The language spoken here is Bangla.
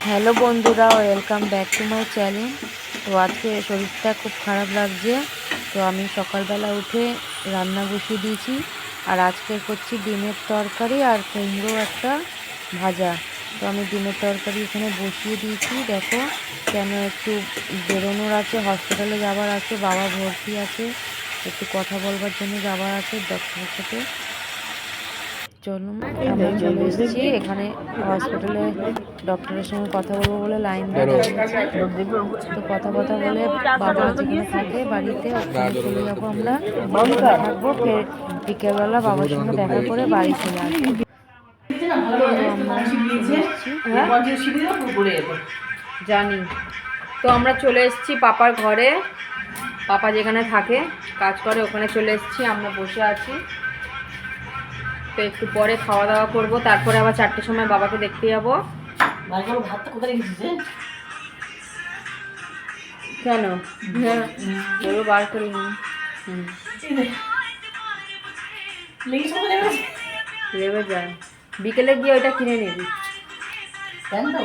হ্যালো বন্ধুরা, welcome back to my channel. তো আজকে শরীরটা খুব খারাপ লাগছে, তো আমি সকালবেলা উঠে রান্না বসিয়ে দিয়েছি। আর আজকে করছি ডিমের তরকারি আর কুমড়ো একটা ভাজা। তো আমি ডিমের তরকারি এখানে বসিয়ে দিয়েছি। দেখো, কেন একটু বেরোনোর আছে, হসপিটালে যাওয়ার আছে, বাবা ভর্তি আছে, একটু কথা বলবার জন্য যাওয়ার আছে ডক্টরের সাথে। চলুন, আমরা চলে এসেছি এখানে হসপিটালে। ডক্টরের সঙ্গে কথা বলবো বলে লাইন দিয়ে দাঁড়িয়েছি। তো কথা বলে বাবা যেখানে থাকে বাড়িতে, ওখানে চলে যাবো আমরা। ওখানে থাকবো, ফের বিকেলবেলা বাবার সঙ্গে দেখা করে বাড়ি চলে আসবো। তো আমরা চলে এসেছি। জানি তো আমরা চলে এসেছি পাপার ঘরে। পাপা যেখানে থাকে, কাজ করে, ওখানে চলে এসেছি। আমরা বসে আছি। তো একটু পরে খাওয়া দাওয়া করবো, তারপরে আবার 4টের সময় বাবাকে দেখতে যাবো। ভাতটা কোথায় রেখেছিস? কেন? হ্যাঁ, বলো, বার করে নি। লেবে যায়, বিকেলে গিয়ে ওইটা কিনে নিবি। কেন তো